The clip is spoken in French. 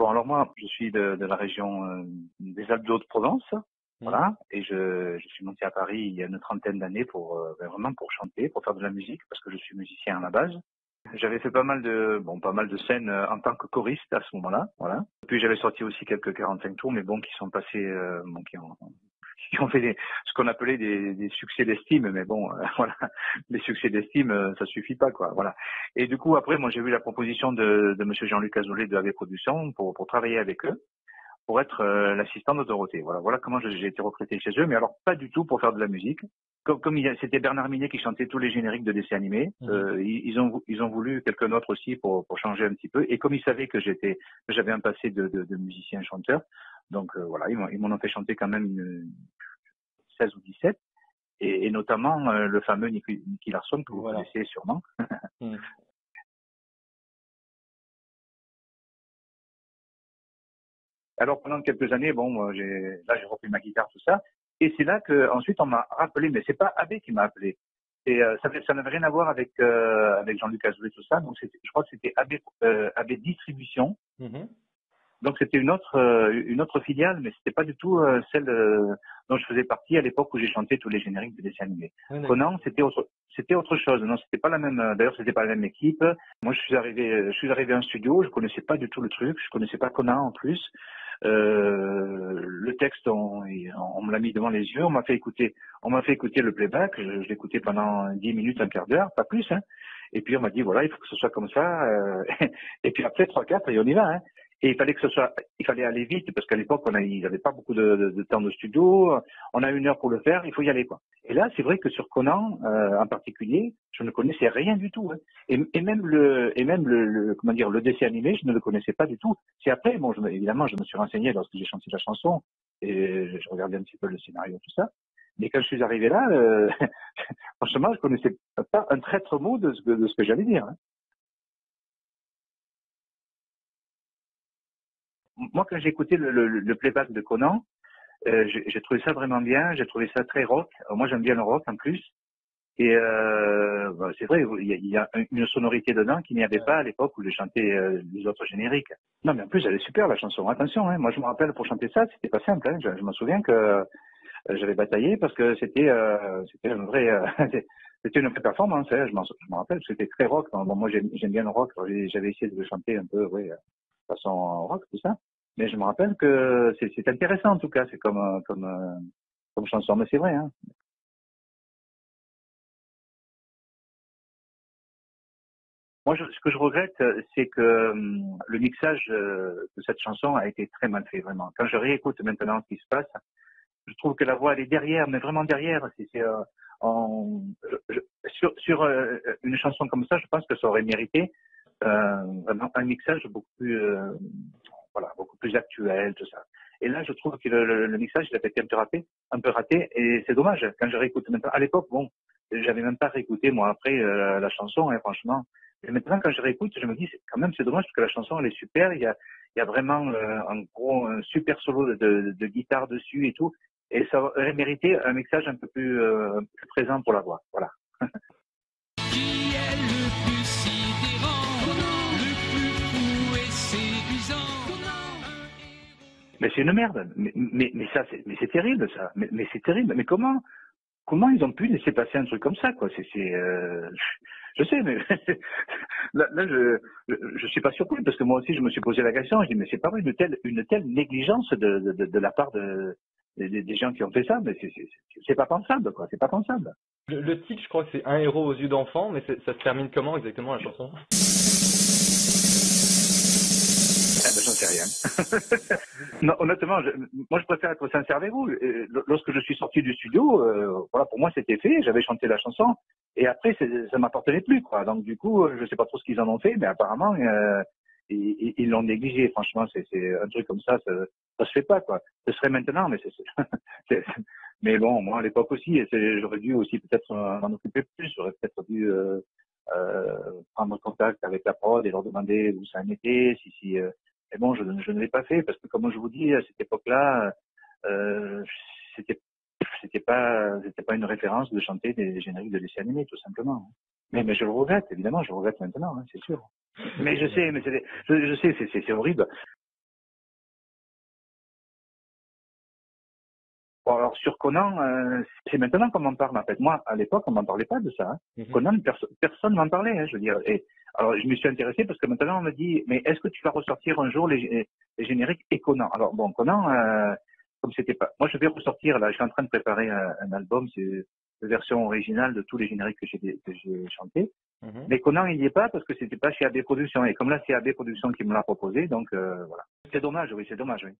Bon, alors moi, je suis de la région des Alpes de Haute-Provence, Mmh. voilà, et je suis monté à Paris il y a une trentaine d'années pour vraiment pour chanter, pour faire de la musique, parce que je suis musicien à la base. J'avais fait pas mal de scènes en tant que choriste à ce moment-là, voilà. Puis j'avais sorti aussi quelques 45 tours, mais bon, qui sont passés, qui ont fait ce qu'on appelait des succès d'estime, mais bon, voilà, les succès d'estime, ça suffit pas, quoi, voilà. Et du coup, après, moi, j'ai eu la proposition de Monsieur Jean-Luc Azoulay de AV Productions pour travailler avec eux, pour être l'assistant de Dorothée. Voilà comment j'ai été recruté chez eux, mais alors pas du tout pour faire de la musique. C'était Bernard Minet qui chantait tous les génériques de dessins animés, Mmh. ils ont voulu quelqu'un d'autre aussi pour changer un petit peu. Et comme ils savaient que j'avais un passé de musicien chanteur, donc voilà, ils m'en ont fait chanter quand même 16 ou 17, et notamment le fameux Nicky Larson que vous Voilà. connaissez sûrement. Mmh. Alors pendant quelques années, bon, j'ai repris ma guitare, tout ça, et c'est là que ensuite on m'a rappelé, mais c'est pas Abbé qui m'a appelé. Et ça n'avait rien à voir avec Jean-Luc Azoulay, tout ça. Donc je crois que c'était Abbé Distribution. Mmh. Donc c'était une autre filiale, mais c'était pas du tout celle dont je faisais partie à l'époque où j'ai chanté tous les génériques de dessins animés. Ouais, d'accord. Conan, c'était autre chose. Non, c'était pas la même. D'ailleurs, c'était pas la même équipe. Moi, je suis arrivé en studio, je connaissais pas du tout le truc, je connaissais pas Conan en plus. Le texte, on me l'a mis devant les yeux, on m'a fait écouter le playback. Je l'écoutais pendant 10 minutes, un quart d'heure, pas plus. Hein. Et puis on m'a dit voilà, il faut que ce soit comme ça. Et puis après 3-4, et on y va. Hein. Et il fallait aller vite parce qu'à l'époque, ils n'avaient pas beaucoup de temps de studio. On a 1 heure pour le faire, il faut y aller, quoi. Et là, c'est vrai que sur Conan, en particulier, je ne connaissais rien du tout. Hein. Et même comment dire, le dessin animé, je ne le connaissais pas du tout. C'est après, bon, évidemment, je me suis renseigné lorsque j'ai chanté la chanson et je regardais un petit peu le scénario, tout ça. Mais quand je suis arrivé là, franchement, je connaissais pas un traître mot de ce que j'allais dire. Hein. Moi, quand j'ai écouté le playback de Conan, j'ai trouvé ça vraiment bien. J'ai trouvé ça très rock. Moi, j'aime bien le rock en plus. Et c'est vrai, il y a une sonorité dedans qu'il n'y avait pas à l'époque où j'ai chanté les autres génériques. Non, mais en plus, elle est super la chanson. Attention, hein, moi je me rappelle pour chanter ça, c'était pas simple. Hein. Je me souviens que j'avais bataillé parce que c'était une vraie c'était une vraie performance. Hein. Je me rappelle, c'était très rock. Bon, moi j'aime bien le rock. J'avais essayé de le chanter un peu, ouais, façon rock, tout ça. Mais je me rappelle que c'est intéressant en tout cas. C'est comme chanson, mais c'est vrai. Hein. Moi, ce que je regrette, c'est que le mixage de cette chanson a été très mal fait, vraiment. Quand je réécoute maintenant ce qui se passe, je trouve que la voix, elle est derrière, mais vraiment derrière. En, sur une chanson comme ça, je pense que ça aurait mérité vraiment un mixage beaucoup plus actuel, tout ça. Et là, je trouve que le mixage, il a été un peu raté, et c'est dommage. Quand je réécoute maintenant, à l'époque, bon, j'avais même pas réécouté moi après la chanson, hein, franchement. Et maintenant, quand je réécoute, je me dis, quand même, c'est dommage parce que la chanson, elle est super. Il y a vraiment un super solo de guitare dessus et tout. Et ça aurait mérité un mixage un peu plus présent pour la voix. Voilà. Qui est le plus sidérant, le plus fou et séduisant? Mais c'est une merde. Mais ça, c'est terrible, ça. Mais c'est terrible. Mais comment ils ont pu laisser passer un truc comme ça, quoi? Je sais, mais là, je suis pas surpris parce que moi aussi, je me suis posé la question. Je dis, mais c'est pas vrai une telle négligence de la part des gens qui ont fait ça. Mais c'est pas pensable, quoi. C'est pas pensable. Le titre, je crois que c'est Un héros aux yeux d'enfant, mais ça se termine comment exactement la chanson? Ah ben, j'en sais rien. Non, honnêtement, moi je préfère être sincère avec vous. Lorsque je suis sorti du studio, voilà, pour moi c'était fait. J'avais chanté la chanson et après ça m'appartenait plus, quoi. Donc du coup, je sais pas trop ce qu'ils en ont fait, mais apparemment ils l'ont négligé. Franchement, c'est un truc comme ça se fait pas, quoi. Ce serait maintenant, mais mais bon, moi à l'époque aussi, j'aurais dû aussi peut-être m'en occuper plus. J'aurais peut-être dû prendre contact avec la prod et leur demander où ça en était, si mais bon, je ne l'ai pas fait parce que, comme je vous dis, à cette époque-là, euh, c'était c'était pas une référence de chanter des génériques de dessins animés, tout simplement. Mais je le regrette, évidemment, je le regrette maintenant, hein, c'est sûr. Mais je sais, c'est horrible. Alors sur Conan, c'est maintenant qu'on m'en parle en fait. Moi, à l'époque, on m'en parlait pas de ça. Hein. Conan, personne m'en parlait, hein, je veux dire. Et alors je me suis intéressé parce que maintenant on me dit, mais est-ce que tu vas ressortir un jour les génériques et Conan? Alors bon, Conan, comme c'était pas, moi je vais ressortir là. Je suis en train de préparer un album, c'est la version originale de tous les génériques que j'ai chantés. Mais Conan, il n'y est pas parce que c'était pas chez AB Productions. Et comme là, c'est AB Productions qui me l'a proposé, donc voilà. C'est dommage, oui, c'est dommage, oui.